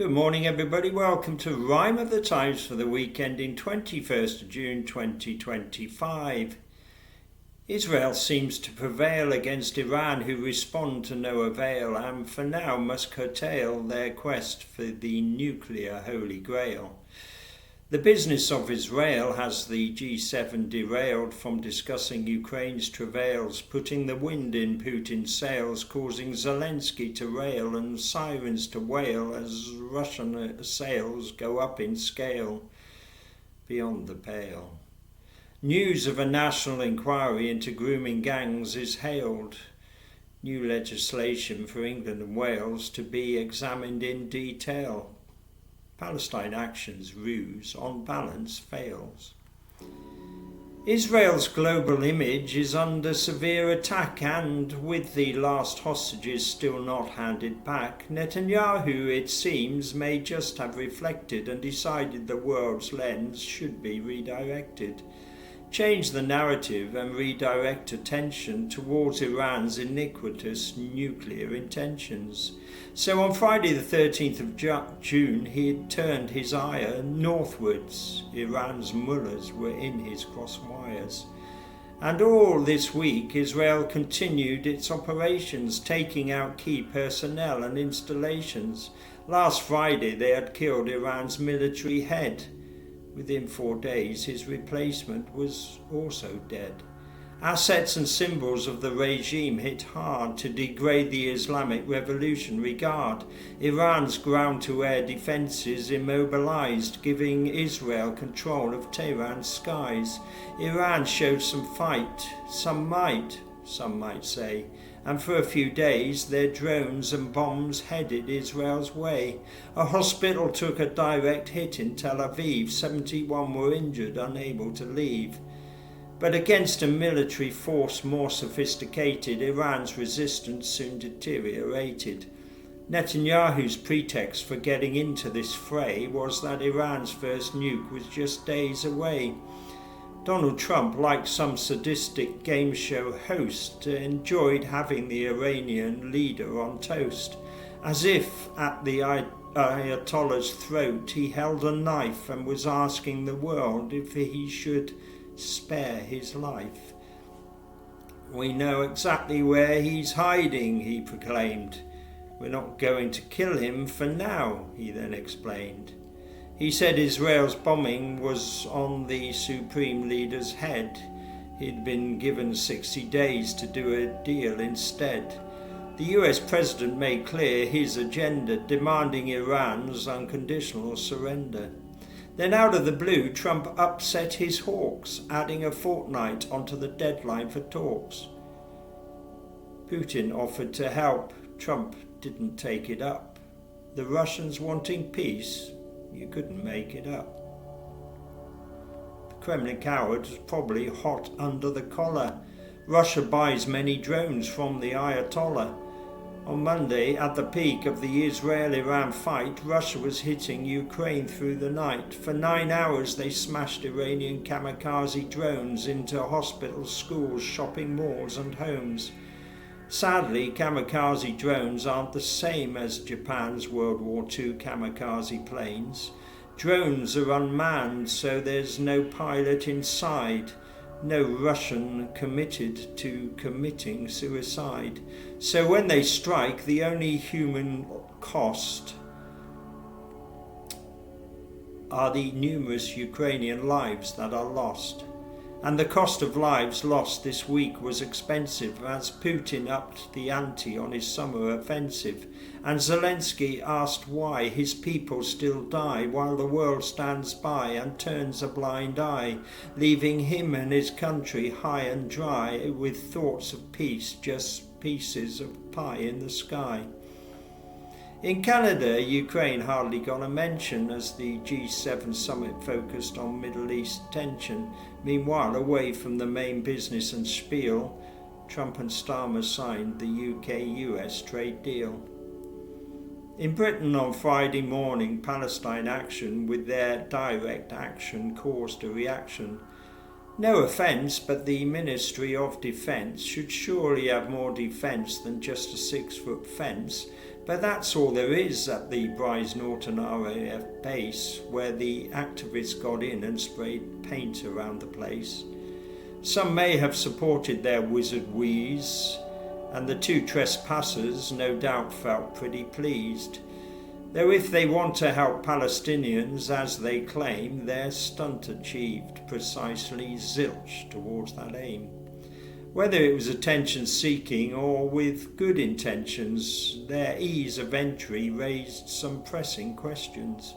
Good morning, everybody. Welcome to Rhyme of the Times for the week ending 21st of June 2025. Israel seems to prevail against Iran, who respond to no avail and for now must curtail their quest for the nuclear Holy Grail. The business of Israel has the G7 derailed from discussing Ukraine's travails, putting the wind in Putin's sails, causing Zelensky to rail and sirens to wail as Russian assails go up in scale beyond the pale. News of a national inquiry into grooming gangs is hailed. New legislation for England and Wales to be examined in detail. Palestine Action's ruse, on balance, fails. Israel's global image is under severe attack and, with the last hostages still not handed back, Netanyahu, it seems, may just have reflected and decided the world's lens should be redirected. Change the narrative and redirect attention towards Iran's iniquitous nuclear intentions. So on Friday the 13th of June he had turned his ire northwards. Iran's mullahs were in his crosswires. And all this week Israel continued its operations, taking out key personnel and installations. Last Friday they had killed Iran's military head. Within 4 days, his replacement was also dead. Assets and symbols of the regime hit hard to degrade the Islamic Revolutionary Guard. Iran's ground-to-air defences immobilized, giving Israel control of Tehran's skies. Iran showed some fight, some might say, and for a few days their drones and bombs headed Israel's way. A hospital took a direct hit in Tel Aviv. 71 were injured, unable to leave. But against a military force more sophisticated, Iran's resistance soon deteriorated. Netanyahu's pretext for getting into this fray was that Iran's first nuke was just days away. Donald Trump, like some sadistic game show host, enjoyed having the Iranian leader on toast. As if at the Ayatollah's throat he held a knife and was asking the world if he should spare his life. "We know exactly where he's hiding," he proclaimed. "We're not going to kill him for now," he then explained. He said Israel's bombing was on the supreme leader's head. He'd been given 60 days to do a deal instead. The US president made clear his agenda, demanding Iran's unconditional surrender. Then out of the blue, Trump upset his hawks, adding a fortnight onto the deadline for talks. Putin offered to help. Trump didn't take it up. The Russians wanting peace? You couldn't make it up. The Kremlin coward was probably hot under the collar. Russia buys many drones from the Ayatollah. On Monday, at the peak of the Israel-Iran fight, Russia was hitting Ukraine through the night. For 9 hours they smashed Iranian kamikaze drones into hospitals, schools, shopping malls and homes. Sadly, kamikaze drones aren't the same as Japan's World War II kamikaze planes. Drones are unmanned, so there's no pilot inside. No Russian committed to committing suicide. So when they strike, the only human cost are the numerous Ukrainian lives that are lost. And the cost of lives lost this week was expensive, as Putin upped the ante on his summer offensive, and Zelensky asked why his people still die while the world stands by and turns a blind eye, leaving him and his country high and dry with thoughts of peace, just pieces of pie in the sky. In Canada, Ukraine hardly got a mention as the G7 summit focused on Middle East tension. Meanwhile, away from the main business and spiel, Trump and Starmer signed the UK-US trade deal. In Britain on Friday morning, Palestine Action, with their direct action, caused a reaction. No offence, but the Ministry of Defence should surely have more defence than just a 6-foot fence. But that's all there is at the Bryce Norton RAF base, where the activists got in and sprayed paint around the place. Some may have supported their wizard wheeze, and the two trespassers no doubt felt pretty pleased. Though if they want to help Palestinians, as they claim, their stunt achieved precisely zilch towards that aim. Whether it was attention-seeking or with good intentions, their ease of entry raised some pressing questions.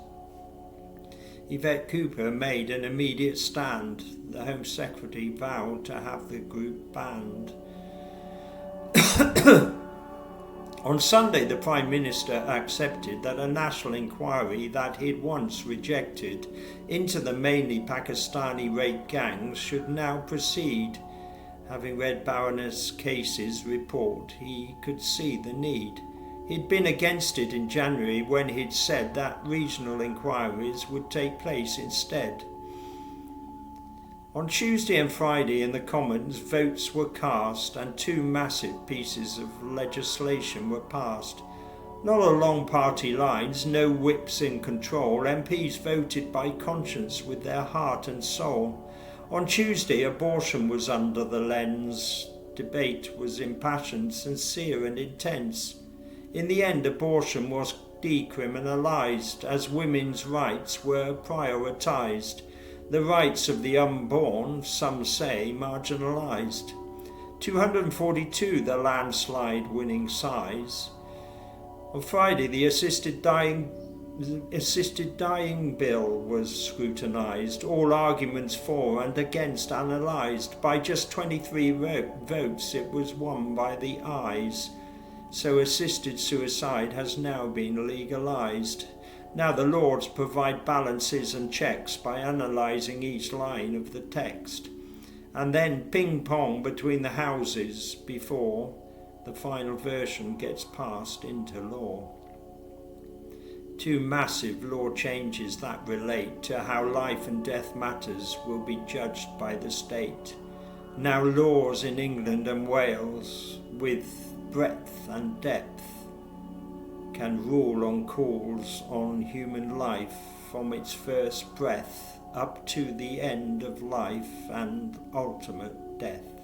Yvette Cooper made an immediate stand. The Home Secretary vowed to have the group banned. On Sunday, the Prime Minister accepted that a national inquiry that he'd once rejected into the mainly Pakistani rape gangs should now proceed. Having read Baroness Case's report, he could see the need. He'd been against it in January when he'd said that regional inquiries would take place instead. On Tuesday and Friday in the Commons, votes were cast and two massive pieces of legislation were passed. Not along party lines, no whips in control, MPs voted by conscience with their heart and soul. On Tuesday, abortion was under the lens. Debate was impassioned, sincere and intense. In the end, abortion was decriminalised as women's rights were prioritised. The rights of the unborn, some say, marginalised. 242 the landslide winning size. On Friday, the assisted dying bill was scrutinised, all arguments for and against analysed. By just 23 votes, it was won by the ayes. So assisted suicide has now been legalised. Now the Lords provide balances and checks by analysing each line of the text, and then ping-pong between the houses before the final version gets passed into law. Two massive law changes that relate to how life and death matters will be judged by the state. Now laws in England and Wales, with breadth and depth, can rule on calls on human life from its first breath up to the end of life and ultimate death.